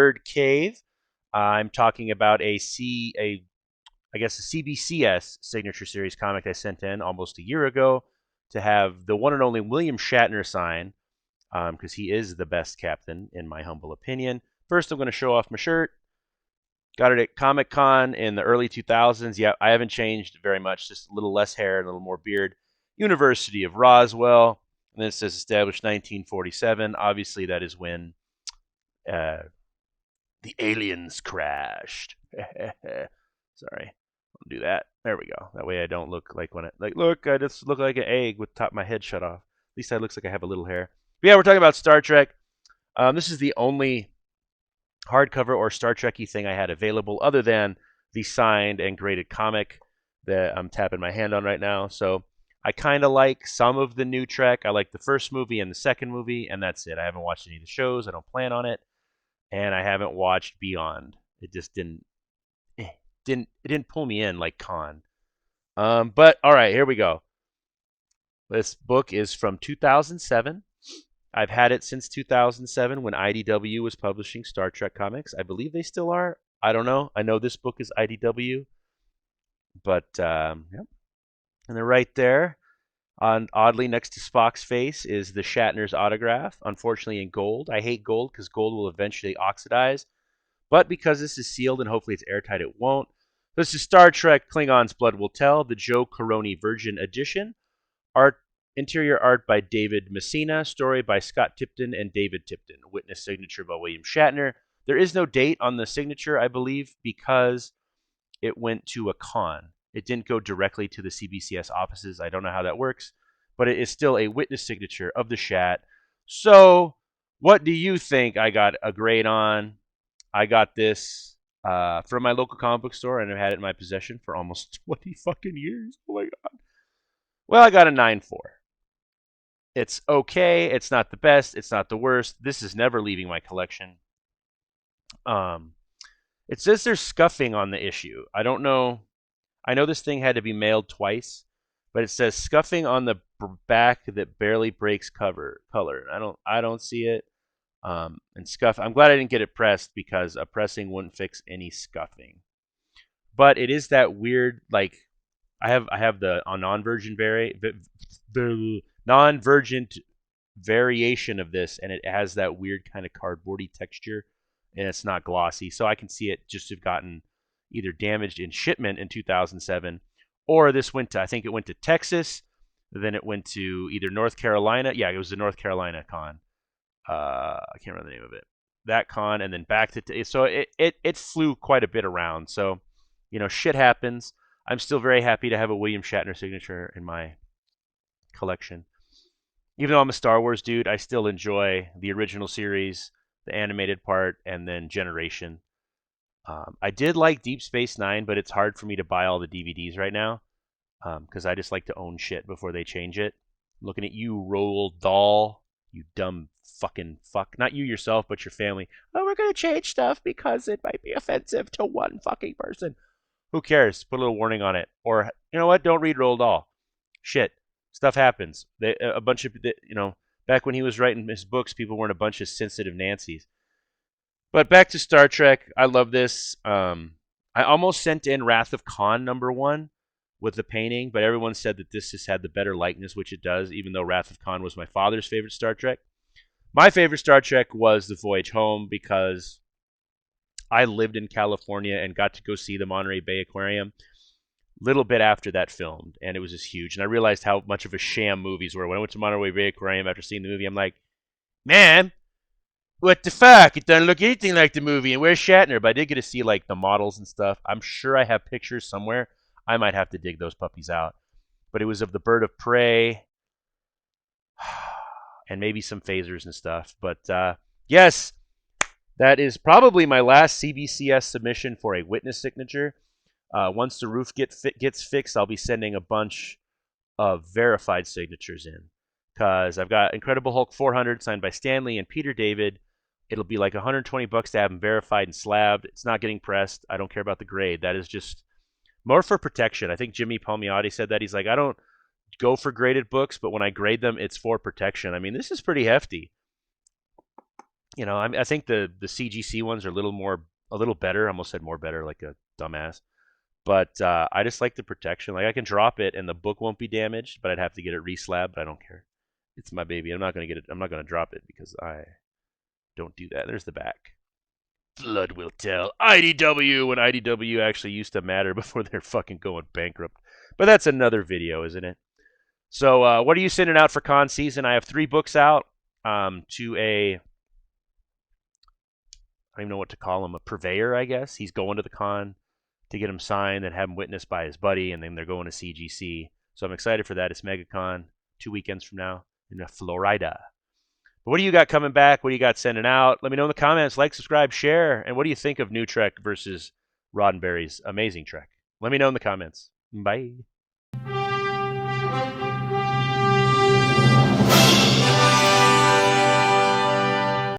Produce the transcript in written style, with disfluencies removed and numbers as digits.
Bird Cave. I'm talking about I guess a CBCS Signature Series comic I sent in almost a year ago to have the one and only William Shatner sign, because he is the best captain, in my humble opinion. First, I'm going to show off my shirt. Got it at Comic Con in the early 2000s. Yeah, I haven't changed very much, just a little less hair and a little more beard. University of Roswell. And then it says established 1947. Obviously, that is when uh, the aliens crashed. Sorry. I'll do that. There we go. That way I don't look like look, I just look like an egg with top of my head shut off. At least I looks like I have a little hair. But yeah, we're talking about Star Trek. This is the only hardcover or Star Trek-y thing I had available other than the signed and graded comic that I'm tapping my hand on right now. So I kind of like some of the new Trek. I like the first movie and the second movie, and that's it. I haven't watched any of the shows. I don't plan on it. And I haven't watched Beyond. It just didn't pull me in like Khan. But all right, here we go. This book is from 2007. I've had it since 2007 when IDW was publishing Star Trek comics. I believe they still are. I don't know. I know this book is IDW, but yep. And then right there, oddly next to Spock's face, is the Shatner's autograph. Unfortunately, in gold. I hate gold because gold will eventually oxidize. But because this is sealed and hopefully it's airtight, it won't. This is Star Trek Klingon's Blood Will Tell, the Joe Coroni Virgin Edition. Interior art by David Messina, story by Scott Tipton and David Tipton, witness signature by William Shatner. There is no date on the signature, I believe, because it went to a con. It didn't go directly to the CBCS offices. I don't know how that works, but it is still a witness signature of the Shat. So, what do you think I got a grade on? I got this from my local comic book store, and I've had it in my possession for almost 20 fucking years. Oh my god. Well, I got a 9.4. It's okay. It's not the best. It's not the worst. This is never leaving my collection. It says there's scuffing on the issue. I don't know. I know this thing had to be mailed twice, but it says scuffing on the back that barely breaks color. I don't see it. And scuff. I'm glad I didn't get it pressed because a pressing wouldn't fix any scuffing. But it is that weird, like I have the non-virgin non-virgin variation of this, and it has that weird kind of cardboardy texture, and it's not glossy. So I can see it just have gotten either damaged in shipment in 2007, or this went to, I think it went to Texas, then it went to either North Carolina. Yeah, it was the North Carolina con. I can't remember the name of it. That con, and then back to so it flew quite a bit around. So, shit happens. I'm still very happy to have a William Shatner signature in my collection. Even though I'm a Star Wars dude, I still enjoy the original series, the animated part, and then Generation. I did like Deep Space Nine, but it's hard for me to buy all the DVDs right now because I just like to own shit before they change it. I'm looking at you, Roald Dahl, you dumb fucking fuck. Not you yourself, but your family. Oh, we're going to change stuff because it might be offensive to one fucking person. Who cares? Put a little warning on it. Or, you know what? Don't read Roald Dahl. Shit. Stuff happens. A bunch of, back when he was writing his books, people weren't a bunch of sensitive Nancys. But back to Star Trek. I love this. I almost sent in Wrath of Khan #1 with the painting, but everyone said that this just had the better likeness, which it does, even though Wrath of Khan was my father's favorite Star Trek. My favorite Star Trek was The Voyage Home because I lived in California and got to go see the Monterey Bay Aquarium little bit after that filmed, and it was just huge. And I realized how much of a sham movies were. When I went to Monterey Bay Aquarium after seeing the movie, I'm like, man, what the fuck? It doesn't look anything like the movie. And where's Shatner? But I did get to see like the models and stuff. I'm sure I have pictures somewhere. I might have to dig those puppies out. But it was of the bird of prey and maybe some phasers and stuff. But yes, that is probably my last CBCS submission for a witness signature. Once the roof gets fixed, I'll be sending a bunch of verified signatures in. Because I've got Incredible Hulk 400 signed by Stanley and Peter David. It'll be like $120 to have them verified and slabbed. It's not getting pressed. I don't care about the grade. That is just more for protection. I think Jimmy Palmiotti said that. He's like, I don't go for graded books, but when I grade them, it's for protection. I mean, this is pretty hefty. I think the CGC ones are a little better. I almost said more better, like a dumbass. But I just like the protection. Like I can drop it and the book won't be damaged, but I'd have to get it reslabbed. But I don't care. It's my baby. I'm not gonna get it. I'm not gonna drop it because I don't do that. There's the back. Blood will tell. IDW, when IDW actually used to matter before they're fucking going bankrupt. But that's another video, isn't it? So what are you sending out for con season? I have 3 books out to a, I don't even know what to call him, a purveyor, I guess. He's going to the con to get him signed and have him witnessed by his buddy, and then they're going to CGC. So I'm excited for that. It's MegaCon 2 weekends from now in Florida. But what do you got coming back? What do you got sending out? Let me know in the comments. Like, subscribe, share. And what do you think of New Trek versus Roddenberry's amazing Trek? Let me know in the comments. Bye.